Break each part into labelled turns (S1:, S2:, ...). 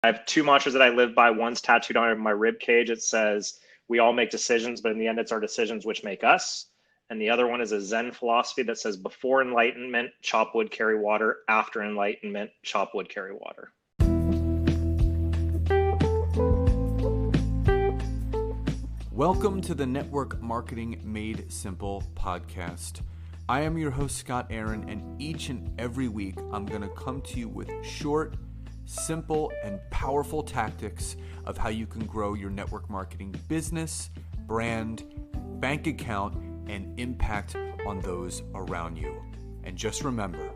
S1: I have two mantras that I live by. One's tattooed on my rib cage. It says, "We all make decisions, but in the end, it's our decisions which make us." And the other one is a Zen philosophy that says, "Before enlightenment, chop wood, carry water. After enlightenment, chop wood, carry water."
S2: Welcome to the Network Marketing Made Simple podcast. I am your host, Scott Aaron, and each and every week, I'm going to come to you with short, simple, and powerful tactics of how you can grow your network marketing business, brand, bank account, and impact on those around you. And just remember,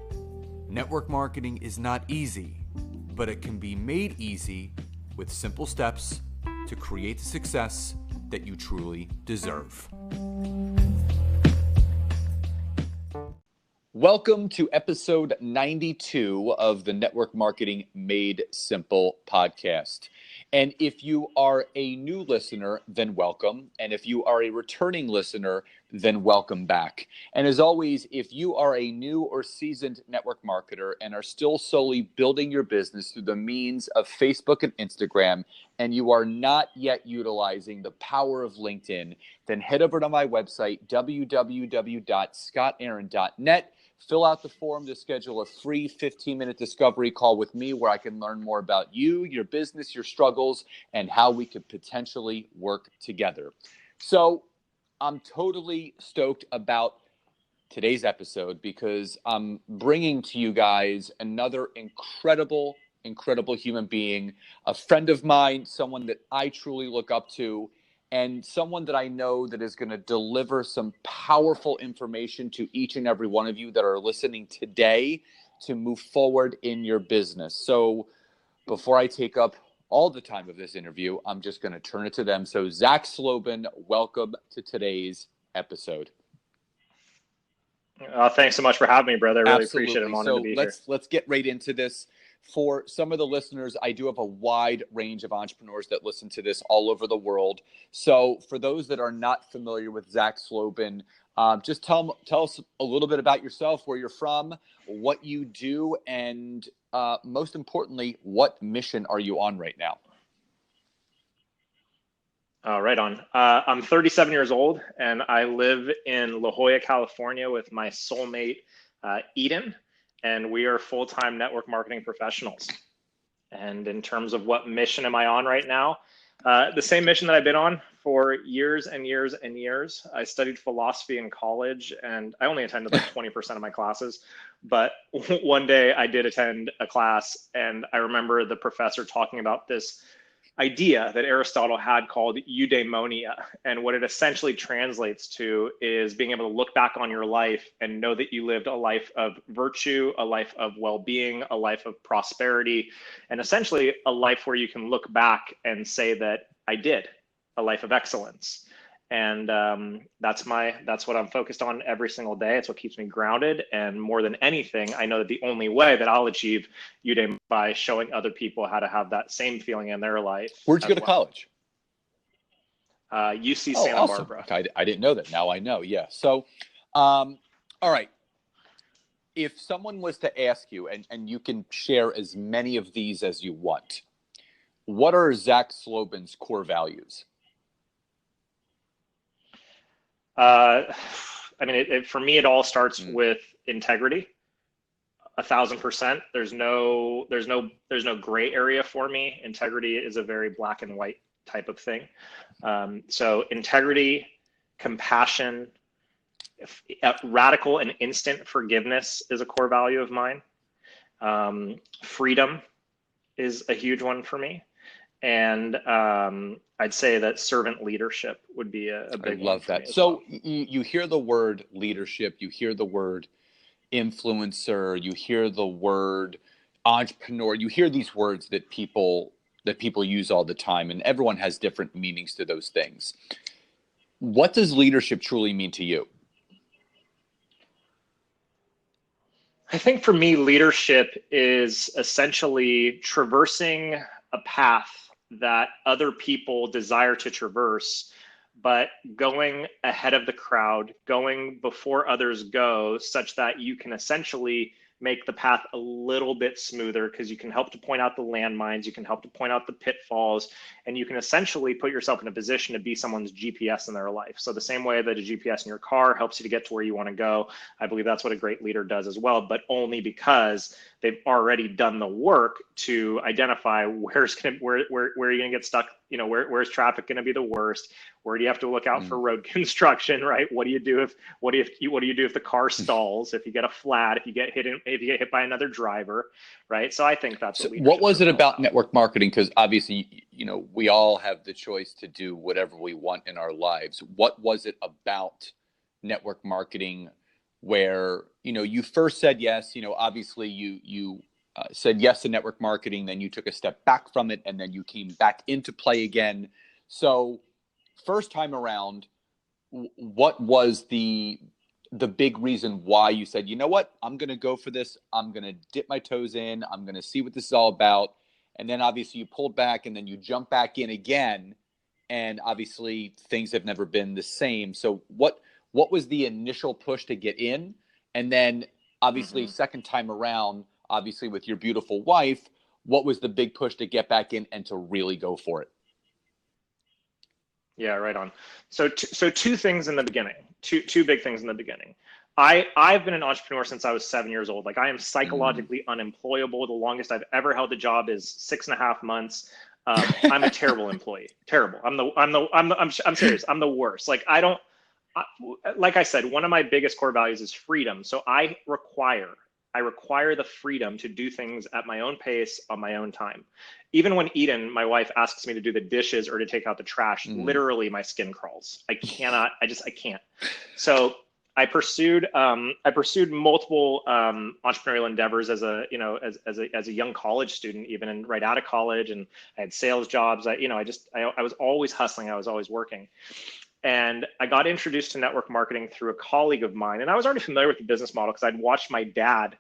S2: network marketing is not easy, but it can be made easy with simple steps to create the success that you truly deserve. Welcome to episode 92 of the Network Marketing Made Simple podcast. And if you are a new listener, then welcome. And if you are a returning listener, then welcome back. And as always, if you are a new or seasoned network marketer and are still solely building your business through the means of Facebook and Instagram, and you are not yet utilizing the power of LinkedIn, then head over to my website, www.scottaaron.net. Fill out the form to schedule a free 15-minute discovery call with me where I can learn more about you, your business, your struggles, and how we could potentially work together. So I'm totally stoked about today's episode because I'm bringing to you guys another incredible human being, a friend of mine, someone that I truly look up to, and someone that I know that is going to deliver some powerful information to each and every one of you that are listening today to move forward in your business. So before I take up all the time of this interview, I'm just going to turn it to them. So Zach Slobin, welcome to today's episode.
S1: Thanks so much for having me, brother. I really
S2: Absolutely.
S1: appreciate it. I'm honored to be here.
S2: Let's get right into this. For some of the listeners, I do have a wide range of entrepreneurs that listen to this all over the world. So for those that are not familiar with Zach Slobin, just tell us a little bit about yourself, where you're from, what you do, and most importantly, what mission are you on right now?
S1: Right on. I'm 37 years old, and I live in La Jolla, California with my soulmate, Eden, and we are full-time network marketing professionals. And in terms of what mission am I on right now, the same mission that I've been on for years and years and years. I studied philosophy in college, and I only attended like 20% of my classes. But one day I did attend a class, and I remember the professor talking about this idea that Aristotle had called eudaimonia. And what it essentially translates to is being able to look back on your life and know that you lived a life of virtue, a life of well-being, a life of prosperity, and essentially a life where you can look back and say that I did a life of excellence. And that's what I'm focused on every single day. It's what keeps me grounded. And more than anything, I know that the only way that I'll achieve eudaimonia by showing other people how to have that same feeling in their life.
S2: Where'd you go to college?
S1: UC Santa
S2: awesome.
S1: Barbara.
S2: I didn't know that. Now I know. Yeah. So, all right. If someone was to ask you, and you can share as many of these as you want, what are Zach Slobin's core values?
S1: I mean, for me, it all starts with integrity. 1,000%. There's no gray area for me. Integrity is a very black and white type of thing. So integrity, compassion, radical and instant forgiveness is a core value of mine. Freedom is a huge one for me. And I'd say that servant leadership would be a big one. I love that.
S2: So you hear the word leadership, you hear the word influencer, you hear the word entrepreneur, you hear these words that people use all the time, and everyone has different meanings to those things. What does leadership truly mean to you?
S1: I think for me, leadership is essentially traversing a path that other people desire to traverse, but going ahead of the crowd, going before others go, such that you can essentially make the path a little bit smoother, because you can help to point out the landmines, you can help to point out the pitfalls, and you can essentially put yourself in a position to be someone's GPS in their life. So the same way that a GPS in your car helps you to get to where you want to go, I believe that's what a great leader does as well, but only because they've already done the work to identify where you're going to get stuck, where's traffic going to be the worst, where do you have to look out for road construction, right? What do you do if the car stalls, if you get a flat, if you get hit by another driver, right? So I think that's
S2: what was it about network marketing? Because obviously, we all have the choice to do whatever we want in our lives. What was it about network marketing where, you first said yes, obviously you said yes to network marketing, then you took a step back from it, and then you came back into play again. So first time around, what was the big reason why you said, you know what, I'm going to go for this. I'm going to dip my toes in. I'm going to see what this is all about. And then obviously you pulled back and then you jump back in again. And obviously things have never been the same. So what was the initial push to get in? And then obviously second time around, obviously with your beautiful wife, what was the big push to get back in and to really go for it?
S1: Yeah, right on. So two things in the beginning, two big things in the beginning. I've been an entrepreneur since I was 7 years old. Like, I am psychologically unemployable. The longest I've ever held a job is 6.5 months. I'm a terrible employee. Terrible. I'm serious. I'm the worst. Like, like I said, one of my biggest core values is freedom. So I require the freedom to do things at my own pace on my own time. Even when Eden, my wife, asks me to do the dishes or to take out the trash, literally my skin crawls. I can't. So I pursued multiple entrepreneurial endeavors as a young college student, even, and right out of college, and I had sales jobs. I was always hustling. I was always working. And I got introduced to network marketing through a colleague of mine. And I was already familiar with the business model because I'd watched my dad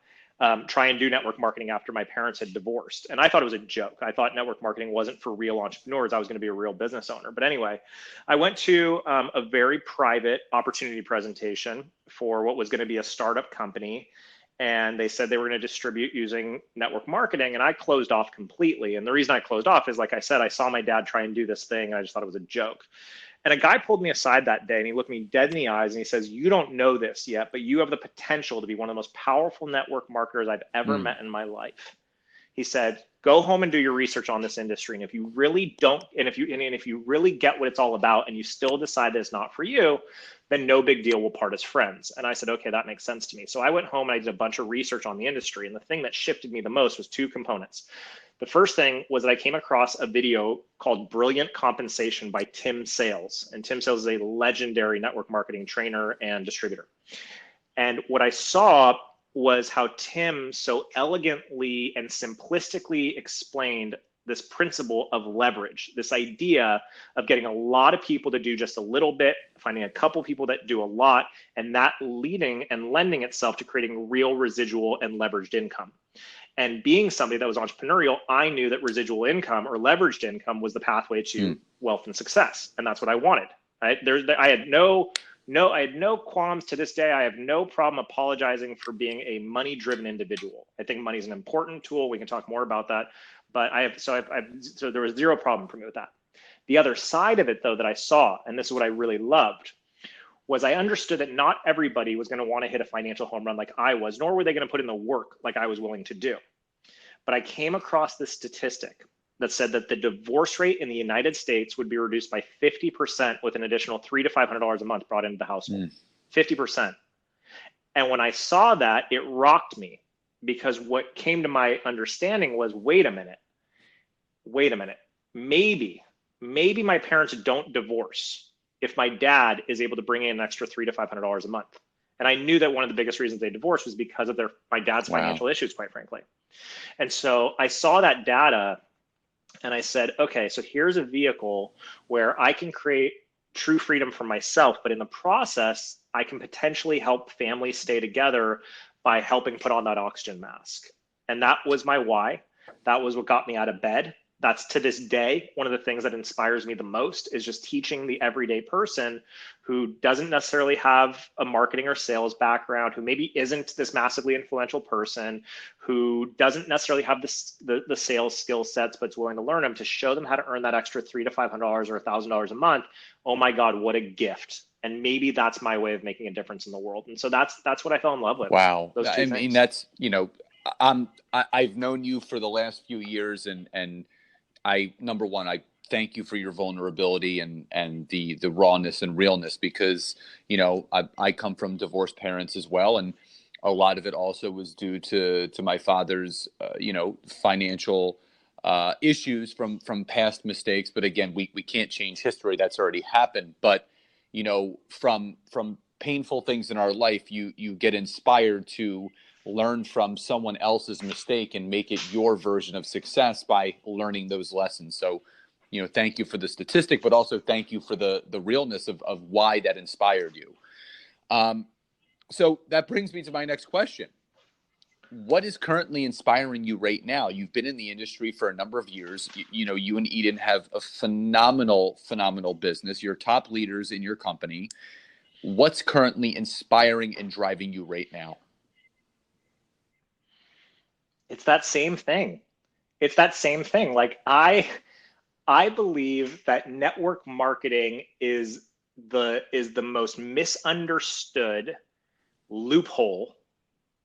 S1: try and do network marketing after my parents had divorced. And I thought it was a joke. I thought network marketing wasn't for real entrepreneurs. I was going to be a real business owner. But anyway, I went to a very private opportunity presentation for what was going to be a startup company. And they said they were going to distribute using network marketing. And I closed off completely. And the reason I closed off is, like I said, I saw my dad try and do this thing, and I just thought it was a joke. And a guy pulled me aside that day and he looked me dead in the eyes and he says, "You don't know this yet, but you have the potential to be one of the most powerful network marketers I've ever met in my life." He said, "Go home and do your research on this industry. And if you really don't, and if you really get what it's all about and you still decide that it's not for you, then no big deal, we'll part as friends." And I said, okay, that makes sense to me. So I went home and I did a bunch of research on the industry. And the thing that shifted me the most was two components. The first thing was that I came across a video called Brilliant Compensation by Tim Sales. And Tim Sales is a legendary network marketing trainer and distributor. And what I saw was how Tim so elegantly and simplistically explained this principle of leverage, this idea of getting a lot of people to do just a little bit, finding a couple people that do a lot, and that leading and lending itself to creating real residual and leveraged income. And being somebody that was entrepreneurial, I knew that residual income or leveraged income was the pathway to wealth and success. And that's what I wanted. Right? I had no qualms to this day. I have no problem apologizing for being a money-driven individual. I think money is an important tool. We can talk more about that. But so there was zero problem for me with that. The other side of it, though, that I saw, and this is what I really loved, was I understood that not everybody was going to want to hit a financial home run like I was, nor were they going to put in the work like I was willing to do. But I came across this statistic that said that the divorce rate in the United States would be reduced by 50% with an additional $300 to $500 a month brought into the household. 50%. And when I saw that, it rocked me, because what came to my understanding was, wait a minute. Maybe my parents don't divorce if my dad is able to bring in an extra $300 to $500 a month. And I knew that one of the biggest reasons they divorced was because of my dad's financial issues, quite frankly. And so I saw that data and I said, okay, so here's a vehicle where I can create true freedom for myself, but in the process, I can potentially help families stay together by helping put on that oxygen mask. And that was my why. That was what got me out of bed. That's to this day one of the things that inspires me the most, is just teaching the everyday person who doesn't necessarily have a marketing or sales background, who maybe isn't this massively influential person, who doesn't necessarily have the sales skill sets but's willing to learn them, to show them how to earn that extra $300 to $500 or $1,000 a month. Oh my God, what a gift. And maybe that's my way of making a difference in the world. And so that's what I fell in love with.
S2: Wow.
S1: Those two
S2: I
S1: things.
S2: mean, that's, I've known you for the last few years, and number one, I thank you for your vulnerability and the rawness and realness, because, I come from divorced parents as well. And a lot of it also was due to my father's, financial issues from past mistakes. But again, we can't change history. That's already happened. But, from painful things in our life, you get inspired to learn from someone else's mistake and make it your version of success by learning those lessons. So, thank you for the statistic, but also thank you for the realness of why that inspired you. So that brings me to my next question. What is currently inspiring you right now? You've been in the industry for a number of years. You and Eden have a phenomenal business. You're top leaders in your company. What's currently inspiring and driving you right now?
S1: It's that same thing. Like I believe that network marketing is the most misunderstood loophole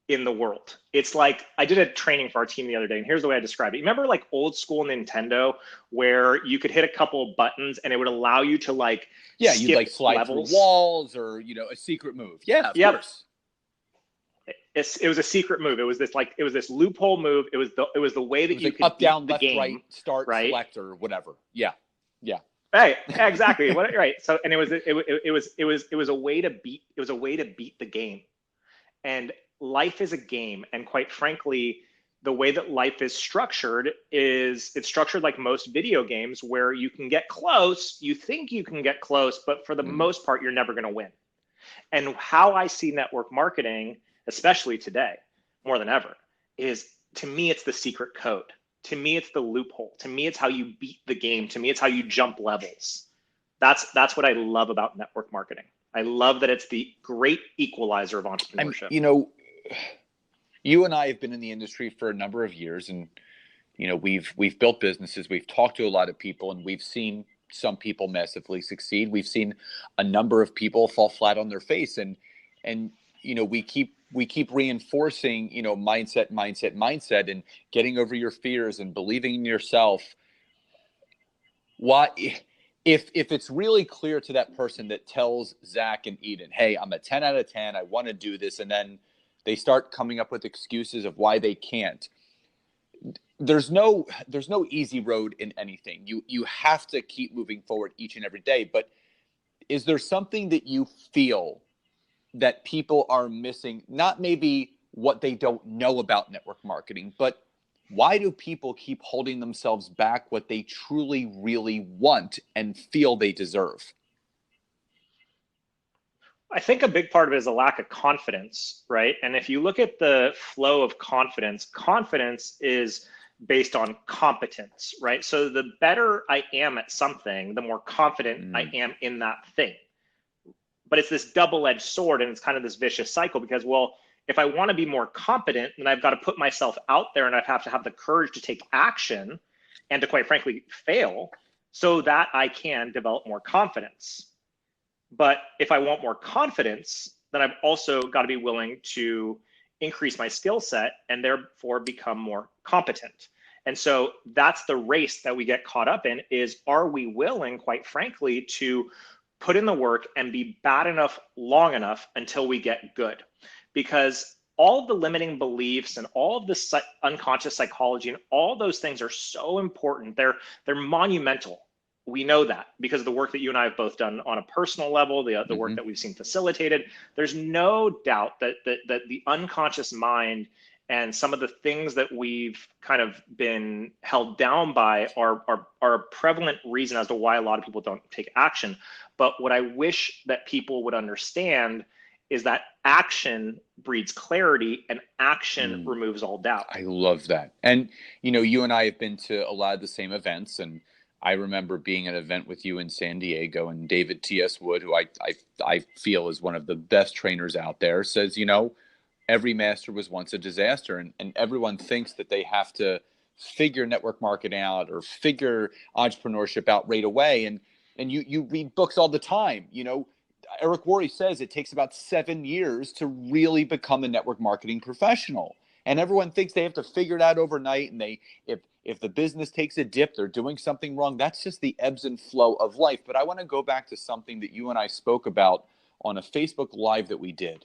S1: in the world. It's like, I did a training for our team the other day, and here's the way I describe it. You remember like old school Nintendo, where you could hit a couple of buttons and it would allow you to
S2: you'd like slide levels through walls, or a secret move. Yeah, of course.
S1: It was a secret move. It was this loophole move. It was the way that you could
S2: up, down,
S1: beat
S2: left,
S1: the game,
S2: right, start,
S1: right?
S2: Select, or whatever. Yeah.
S1: Right. Exactly. Right. So, and it was a way to beat the game. And life is a game. And quite frankly, the way that life is structured is it's structured like most video games, where you can get close. You think you can get close, but for the most part, you're never going to win. And how I see network marketing, especially today, more than ever, is, to me, it's the secret code. To me, it's the loophole. To me, it's how you beat the game. To me, it's how you jump levels. That's what I love about network marketing. I love that it's the great equalizer of entrepreneurship.
S2: You and I have been in the industry for a number of years, and we've built businesses. We've talked to a lot of people, and we've seen some people massively succeed. We've seen a number of people fall flat on their face, and we keep reinforcing, mindset, and getting over your fears and believing in yourself. Why, if it's really clear to that person that tells Zach and Eden, hey, I'm a 10 out of 10, I want to do this, and then they start coming up with excuses of why they can't. There's no easy road in anything. You have to keep moving forward each and every day. But is there something that you feel that people are missing? Not maybe what they don't know about network marketing, but why do people keep holding themselves back what they truly, really want and feel they deserve?
S1: I think a big part of it is a lack of confidence, right? And if you look at the flow of confidence, confidence is based on competence, right? So the better I am at something, the more confident I am in that thing. But it's this double-edged sword, and it's kind of this vicious cycle, because, well, if I want to be more competent, then I've got to put myself out there, and I have to have the courage to take action and to, quite frankly, fail, so that I can develop more confidence. But if I want more confidence, then I've also got to be willing to increase my skill set and therefore become more competent. And so that's the race that we get caught up in, is, are we willing, quite frankly, to put in the work and be bad enough long enough until we get good? Because all of the limiting beliefs and all of the unconscious psychology and all those things are so important. They're monumental. We know that because of the work that you and I have both done on a personal level, the work that we've seen facilitated. There's no doubt that the unconscious mind and some of the things that we've kind of been held down by are a prevalent reason as to why a lot of people don't take action. But what I wish that people would understand is that action breeds clarity and action removes all doubt.
S2: I love that. And, you and I have been to a lot of the same events. And I remember being at an event with you in San Diego, and David T.S. Wood, who I feel is one of the best trainers out there, says, every master was once a disaster. And everyone thinks that they have to figure network marketing out or figure entrepreneurship out right away. And you read books all the time. Eric Worre says it takes about 7 years to really become a network marketing professional. And everyone thinks they have to figure it out overnight. And if the business takes a dip, they're doing something wrong. That's just the ebbs and flow of life. But I want to go back to something that you and I spoke about on a Facebook Live that we did.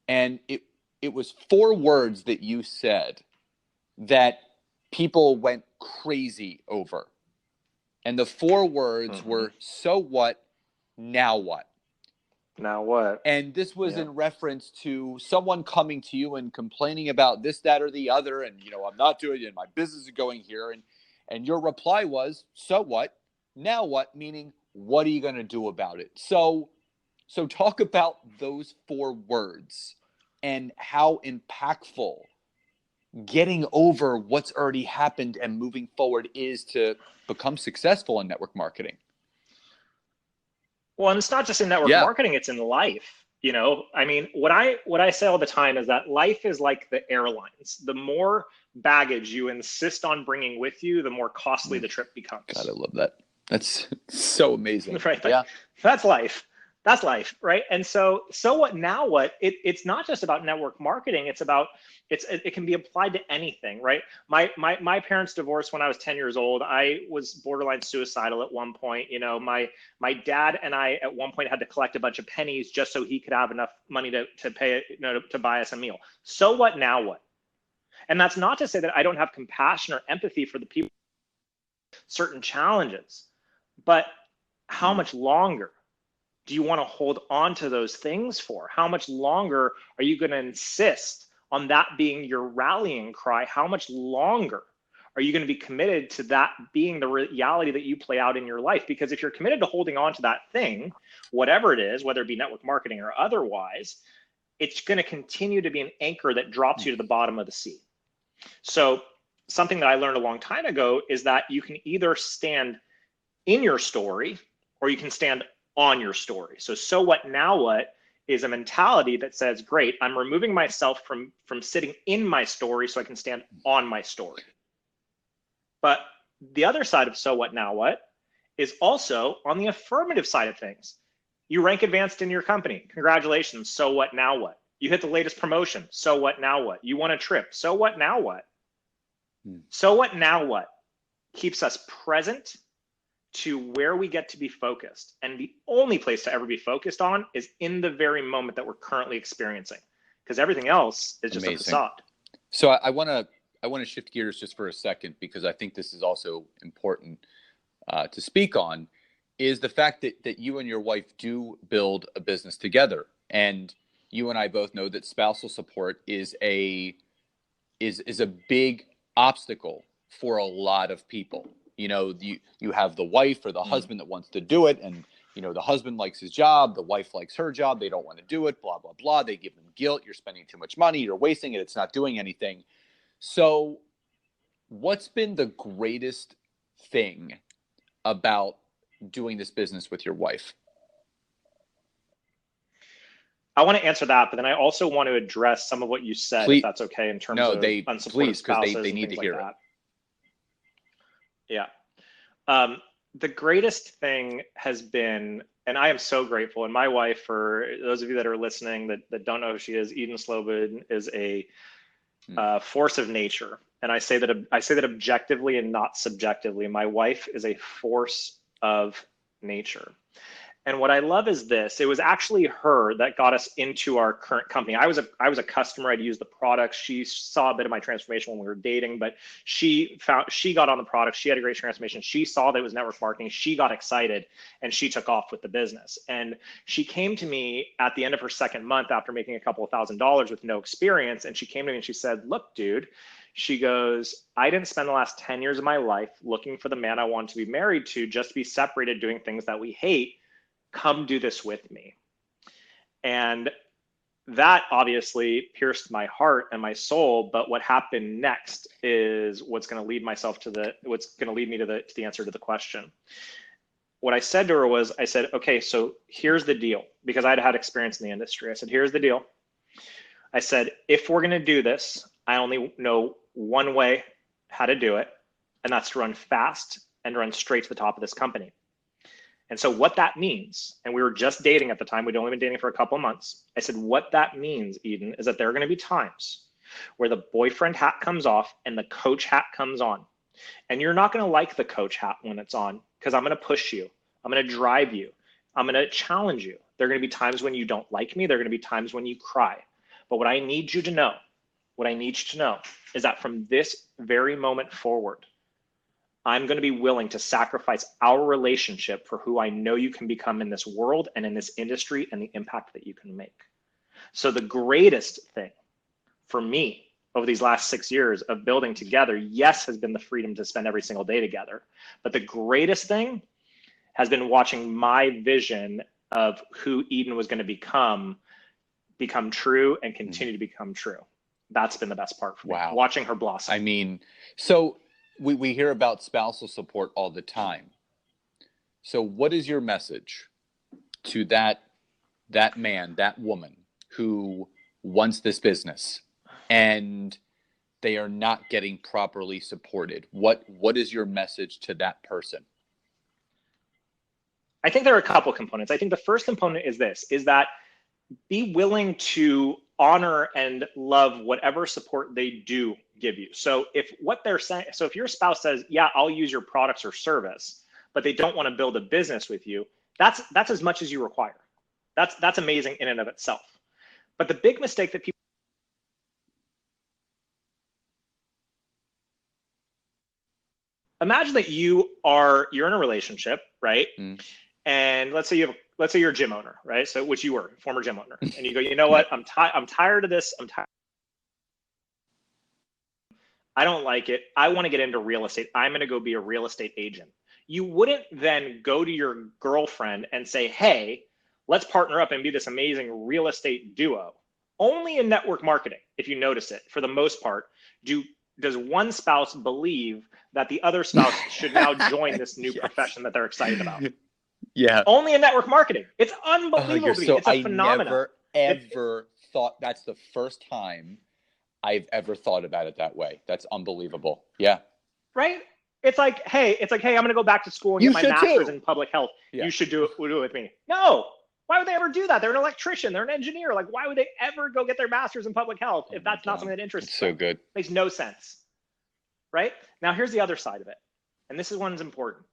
S2: And it was 4 words that you said that people went crazy over. And the 4 words were, so what, now what?
S1: Now what?
S2: And this was in reference to someone coming to you and complaining about this, that, or the other. And, I'm not doing it. My business is going here. And your reply was, so what? Now what? Meaning, what are you going to do about it? So talk about those 4 words and how impactful getting over what's already happened and moving forward is to become successful in network marketing.
S1: Well, and it's not just in network marketing, it's in life. I mean, what I say all the time is that life is like the airlines. The more baggage you insist on bringing with you, the more costly the trip becomes.
S2: God, I love that. That's so amazing.
S1: Right? That's life. That's life, right? And so what, now what? It's not just about network marketing. It can be applied to anything, right? My parents divorced when I was 10 years old. I was borderline suicidal at one point. My dad and I at one point had to collect a bunch of pennies just so he could have enough money to pay, to buy us a meal. So what, now what? And that's not to say that I don't have compassion or empathy for the people with certain challenges, but how much longer do you want to hold on to those things for? How much longer are you going to insist on that being your rallying cry? How much longer are you going to be committed to that being the reality that you play out in your life? Because if you're committed to holding on to that thing, whatever it is, whether it be network marketing or otherwise, it's going to continue to be an anchor that drops you to the bottom of the sea. So something that I learned a long time ago is that you can either stand in your story or you can stand on your story. So what, now what is a mentality that says, great, I'm removing myself from sitting in my story so I can stand on my story. But the other side of so what, now what is also on the affirmative side of things. You rank advanced in your company. Congratulations. So what, now what? You hit the latest promotion. So what, now what? You won a trip. So what, now what? So what, now what keeps us present to where we get to be focused. And the only place to ever be focused on is in the very moment that we're currently experiencing, because everything else is just a facade.
S2: So I want to shift gears just for a second, because I think this is also important to speak on, is the fact that you and your wife do build a business together. And you and I both know that spousal support is a big obstacle for a lot of people. You have the wife or the husband that wants to do it, and the husband likes his job, the wife likes her job, they don't want to do it, blah blah blah. They give them guilt. You're spending too much money, you're wasting it, it's not doing anything. So what's been the greatest thing about doing this business with your wife?
S1: I want to answer that, but then I also want to address some of what you said, if that's okay, in terms of unsupported spouses, because they need to hear it. Yeah. The greatest thing has been, and I am so grateful, and my wife, for those of you that are listening that don't know who she is, Eden Slobin is a force of nature. And I say that objectively and not subjectively. My wife is a force of nature. And what I love is this: it was actually her that got us into our current company. I was a customer. I'd used the products. She saw a bit of my transformation when we were dating, but she got on the product. She had a great transformation. She saw that it was network marketing. She got excited and she took off with the business. And she came to me at the end of her second month after making a couple of $1,000s with no experience. And she came to me and she said, "Look, dude," she goes, "I didn't spend the last 10 years of my life looking for the man I want to be married to just to be separated doing things that we hate. Come do this with me." And that obviously pierced my heart and my soul. But what happened next is what's going to lead me to the answer to the question. What I said to her was, I said, okay, so here's the deal, because I'd had experience in the industry. I said, here's the deal. I said, if we're going to do this, I only know one way how to do it, and that's to run fast and run straight to the top of this company. And so what that means, and we were just dating at the time, we'd only been dating for a couple of months. I said, what that means, Eden, is that there are going to be times where the boyfriend hat comes off and the coach hat comes on. And you're not going to like the coach hat when it's on, because I'm going to push you. I'm going to drive you. I'm going to challenge you. There are going to be times when you don't like me. There are going to be times when you cry. But what I need you to know is that from this very moment forward, I'm going to be willing to sacrifice our relationship for who I know you can become in this world and in this industry and the impact that you can make. So the greatest thing for me over these last 6 years of building together, yes, has been the freedom to spend every single day together. But the greatest thing has been watching my vision of who Eden was going to become true and continue to become true. That's been the best part for me, watching her blossom.
S2: I mean, so we hear about spousal support all the time. So what is your message to that man, that woman who wants this business and they are not getting properly supported? What is your message to that person?
S1: I think there are a couple components. I think the first component is that be willing to honor and love whatever support they do give you. So if your spouse says, yeah, I'll use your products or service, but they don't want to build a business with you, that's as much as you require. That's amazing in and of itself. But the big mistake that people imagine that you're in a relationship, right? And let's say you're a gym owner, right? So which you were, former gym owner, and you go, you know what? I'm tired of this. I don't like it. I want to get into real estate. I'm going to go be a real estate agent. You wouldn't then go to your girlfriend and say, hey, let's partner up and be this amazing real estate duo. Only in network marketing, if you notice it, for the most part, does one spouse believe that the other spouse should now join this new profession that they're excited about.
S2: Yeah.
S1: Only in network marketing. It's unbelievable. It's a phenomenon.
S2: I never ever thought that's the first time I've ever thought about it that way. That's unbelievable. Yeah.
S1: Right? It's like, hey, I'm going to go back to school and get my master's in public health. Yeah. You should do it with me. No. Why would they ever do that? They're an electrician. They're an engineer. Like, why would they ever go get their master's in public health if that's not something that interests them?
S2: So good.
S1: Makes no sense. Right? Now, here's the other side of it. And this is one's important.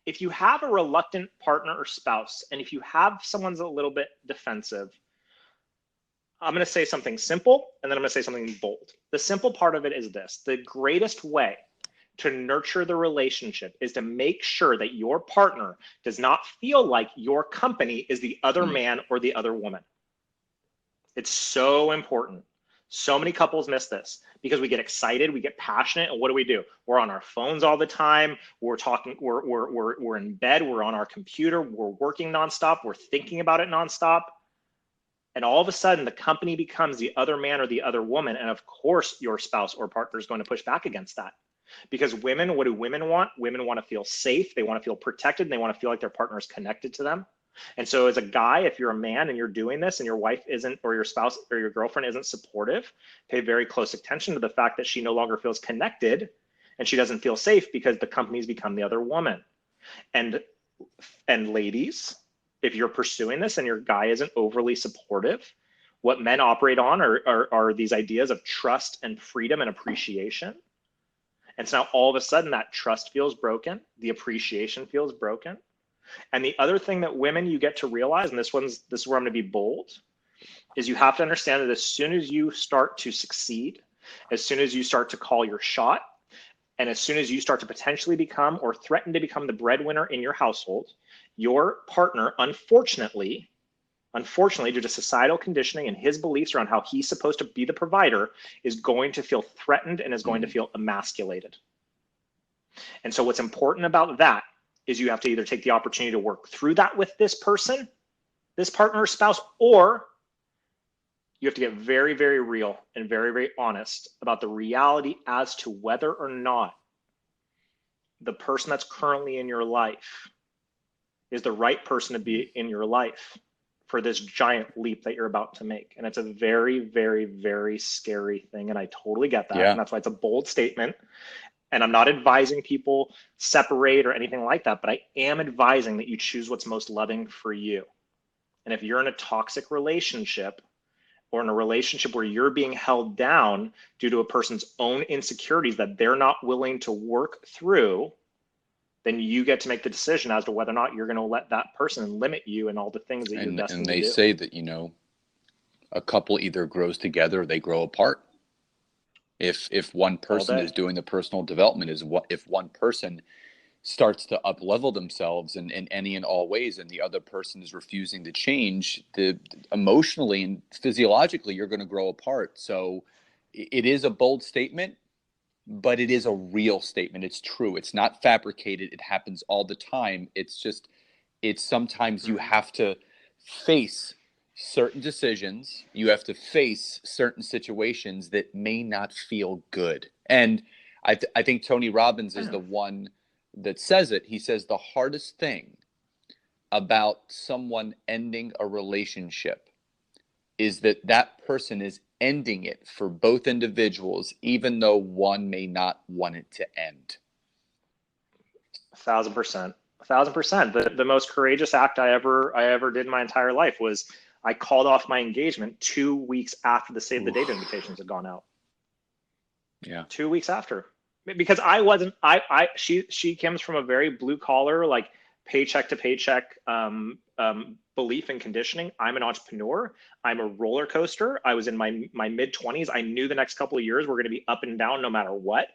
S1: If you have a reluctant partner or spouse, and if you have someone's a little bit defensive, I'm going to say something simple, and then I'm going to say something bold. The simple part of it is this. The greatest way to nurture the relationship is to make sure that your partner does not feel like your company is the other man or the other woman. It's so important. So many couples miss this because we get excited, we get passionate, and what do? We're on our phones all the time. We're talking, we're in bed, we're on our computer, we're working nonstop, we're thinking about it nonstop. And all of a sudden, the company becomes the other man or the other woman. And of course, your spouse or partner is going to push back against that. Because women, what do women want? Women want to feel safe. They want to feel protected. And they want to feel like their partner is connected to them. And so as a guy, if you're a man and you're doing this and your wife isn't, or your spouse or your girlfriend isn't supportive, pay very close attention to the fact that she no longer feels connected and she doesn't feel safe because the company's become the other woman. And ladies, if you're pursuing this and your guy isn't overly supportive, what men operate on are these ideas of trust and freedom and appreciation. And so now all of a sudden that trust feels broken, the appreciation feels broken. And the other thing that women you get to realize, and this is where I'm going to be bold, is you have to understand that as soon as you start to succeed, as soon as you start to call your shot, and as soon as you start to potentially become or threaten to become the breadwinner in your household, your partner, unfortunately, due to societal conditioning and his beliefs around how he's supposed to be the provider, is going to feel threatened and is going to feel emasculated. And so what's important about that is you have to either take the opportunity to work through that with this person, this partner or spouse, or You have to get very, very real and very, very honest about the reality as to whether or not the person that's currently in your life is the right person to be in your life for this giant leap that you're about to make. And it's a very, very, very scary thing. And I totally get that.
S2: Yeah.
S1: And that's why it's a bold statement. And I'm not advising people separate or anything like that, but I am advising that you choose what's most loving for you. And if you're in a toxic relationship, or in a relationship where you're being held down due to a person's own insecurities that they're not willing to work through, then you get to make the decision as to whether or not you're going to let that person limit you in all the things that you're destined to do.
S2: And they say that, you know, a couple either grows together or they grow apart. If one person is doing the personal development, if one person starts to up level themselves in any and all ways, and the other person is refusing to change, emotionally and physiologically, you're going to grow apart. So it is a bold statement, but it is a real statement. It's true. It's not fabricated. It happens all the time. It's sometimes you have to face certain decisions. You have to face certain situations that may not feel good. And I think Tony Robbins is the one that says it. He says the hardest thing about someone ending a relationship is that person is ending it for both individuals, even though one may not want it to end.
S1: 1,000%. 1,000%. The most courageous act I ever did in my entire life was I called off my engagement 2 weeks after the Save the Date invitations had gone out.
S2: Yeah.
S1: 2 weeks after. Because she comes from a very blue collar, like paycheck to paycheck belief and conditioning. I'm an entrepreneur. I'm a roller coaster. I was in my mid 20s. I knew the next couple of years were going to be up and down no matter what.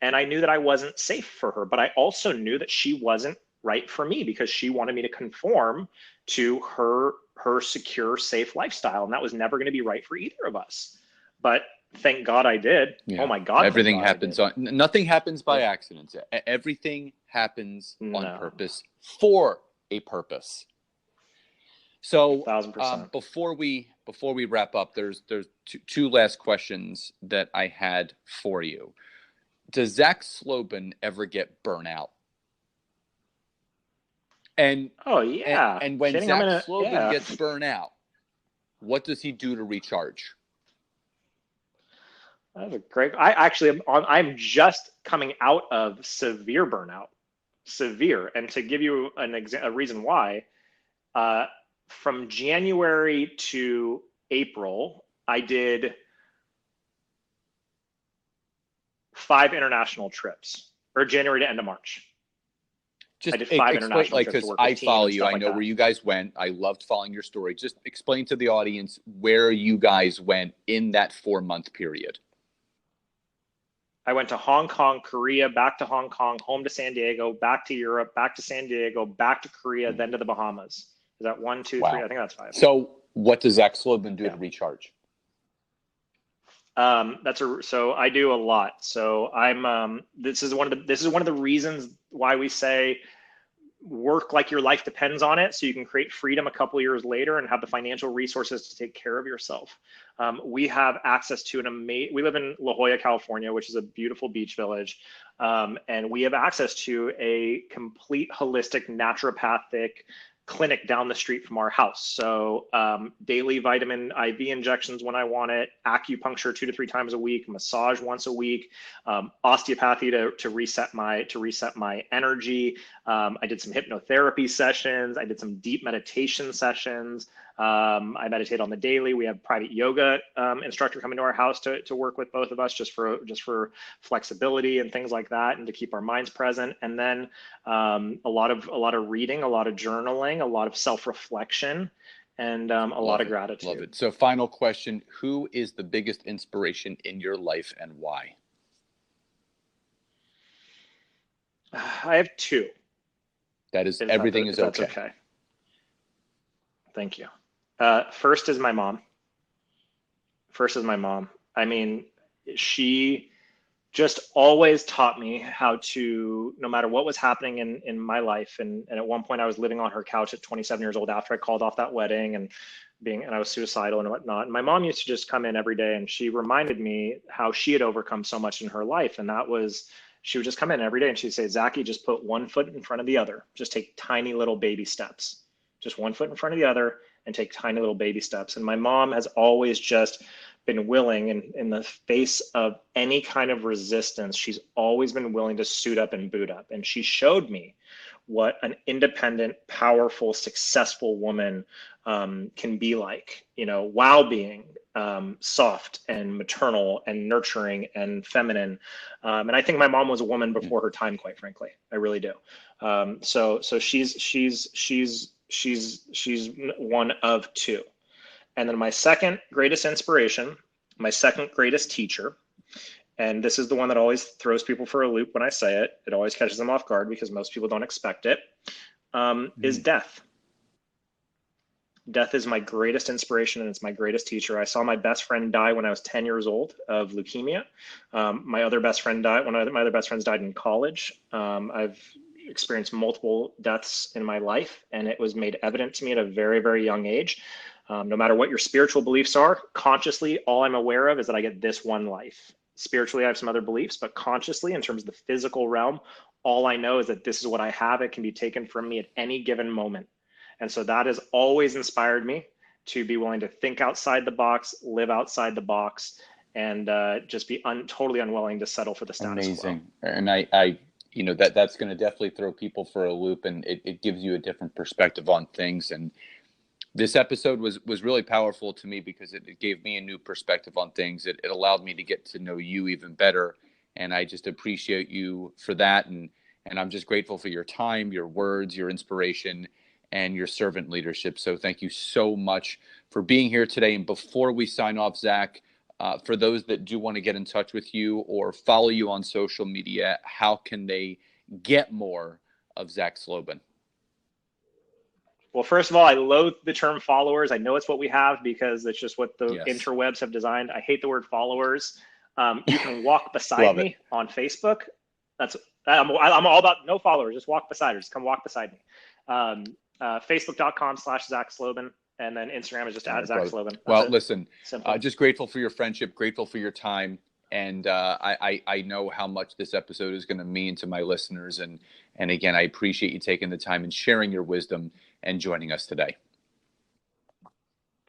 S1: And I knew that I wasn't safe for her, but I also knew that she wasn't right for me because she wanted me to conform to her secure, safe lifestyle. And that was never going to be right for either of us. But thank God I did. Yeah. Oh my God.
S2: Everything happens nothing happens by accident. Everything happens on purpose for a purpose. So
S1: 1,000%.
S2: Before we wrap up, there's two last questions that I had for you. Does Zach Slobin ever get burnout? And
S1: yeah.
S2: And when Zach Slobin gets burnt out, what does he do to recharge?
S1: That's a great. I'm just coming out of severe burnout, and to give you a reason why, from January to April, I did 5 international trips, or January to end of March.
S2: Just
S1: I did 5 international trips.
S2: Because I follow you. I know where you guys went. I loved following your story. Just explain to the audience where you guys went in that 4-month period.
S1: I went to Hong Kong, Korea, back to Hong Kong, home to San Diego, back to Europe, back to San Diego, back to Korea, then to the Bahamas. Is that 1, 2, 3? I think that's 5.
S2: So what does Zach Slobin do to recharge?
S1: So I do a lot. So this is one of the reasons why we say work like your life depends on it, so you can create freedom a couple of years later and have the financial resources to take care of yourself. We have access to we live in La Jolla, California, which is a beautiful beach village. And we have access to a complete holistic naturopathic clinic down the street from our house. So daily vitamin IV injections when I want it, acupuncture 2 to 3 times a week, massage once a week, osteopathy to reset my energy. I did some hypnotherapy sessions. I did some deep meditation sessions. I meditate on the daily. We have private yoga instructor coming to our house to work with both of us just for flexibility and things like that, and to keep our minds present. And then a lot of reading, a lot of journaling, a lot of self-reflection, and a lot of gratitude.
S2: Love it. So final question, who is the biggest inspiration in your life and why?
S1: I have 2.
S2: That is, everything is okay.
S1: That's okay. Thank you. First is my mom. I mean, she just always taught me how to, no matter what was happening in my life. And at one point I was living on her couch at 27 years old after I called off that wedding, and and I was suicidal and whatnot. And my mom used to just come in every day and she reminded me how she had overcome so much in her life. And that was, she would just come in every day and she'd say, Zachy, just put one foot in front of the other. Just take tiny little baby steps. Just one foot in front of the other and take tiny little baby steps. And my mom has always just been willing, in the face of any kind of resistance, she's always been willing to suit up and boot up. And she showed me what an independent, powerful, successful woman can be like, while being soft and maternal and nurturing and feminine. And I think my mom was a woman before her time, quite frankly. I really do. So she's one of two. And then my second greatest inspiration, my second greatest teacher, and this is the one that always throws people for a loop when I say it. It always catches them off guard because most people don't expect it, is death. Death is my greatest inspiration and it's my greatest teacher. I saw my best friend die when I was 10 years old of leukemia. My other best friend died, one of my other best friends died in college. I've experienced multiple deaths in my life, and it was made evident to me at a very, very young age. No matter what your spiritual beliefs are, consciously, all I'm aware of is that I get this one life. Spiritually, I have some other beliefs, but consciously, in terms of the physical realm, all I know is that this is what I have. It can be taken from me at any given moment. And so that has always inspired me to be willing to think outside the box, live outside the box, and just be totally unwilling to settle for the status quo.
S2: Amazing. And I that's going to definitely throw people for a loop, and it gives you a different perspective on things. And this episode was really powerful to me because it gave me a new perspective on things. It allowed me to get to know you even better. And I just appreciate you for that. And I'm just grateful for your time, your words, your inspiration, and your servant leadership. So thank you so much for being here today. And before we sign off, Zach, for those that do want to get in touch with you or follow you on social media, how can they get more of Zach Slobin?
S1: Well, first of all, I loathe the term followers. I know it's what we have because it's just what the
S2: Yes.
S1: interwebs have designed. I hate the word followers. You can walk beside me on Facebook. I'm all about no followers. Just walk beside her. Just come walk beside me. Facebook.com/Zach Slobin. And then Instagram is just at Zach Slobin.
S2: Well, listen, just grateful for your friendship, grateful for your time. And I know how much this episode is going to mean to my listeners. And again, I appreciate you taking the time and sharing your wisdom and joining us today.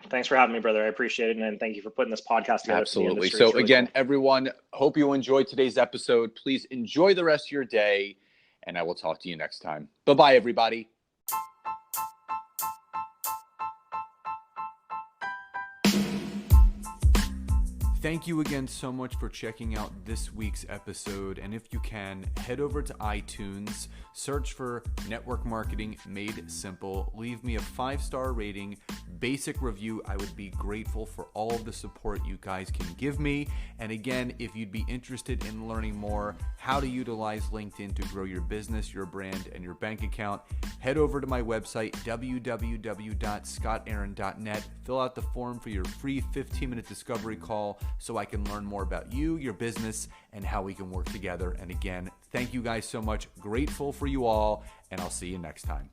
S1: Thanks for having me, brother. I appreciate it. And thank you for putting this podcast together.
S2: Absolutely. So really again, cool. Everyone, hope you enjoyed today's episode. Please enjoy the rest of your day. And I will talk to you next time. Bye-bye, everybody. Thank you again so much for checking out this week's episode. And if you can, head over to iTunes, search for Network Marketing Made Simple, leave me a 5-star rating, basic review. I would be grateful for all of the support you guys can give me. And again, if you'd be interested in learning more how to utilize LinkedIn to grow your business, your brand, and your bank account, head over to my website, www.scottaaron.net. Fill out the form for your free 15-minute discovery call so I can learn more about you, your business, and how we can work together. And again, thank you guys so much. Grateful for you all, and I'll see you next time.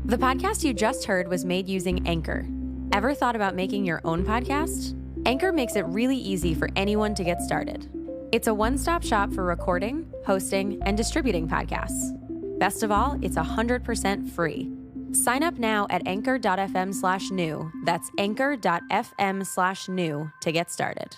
S3: The podcast you just heard was made using Anchor. Ever thought about making your own podcast? Anchor makes it really easy for anyone to get started. It's a one-stop shop for recording, hosting, and distributing podcasts. Best of all, it's 100% free. Sign up now at anchor.fm/new. That's anchor.fm/new to get started.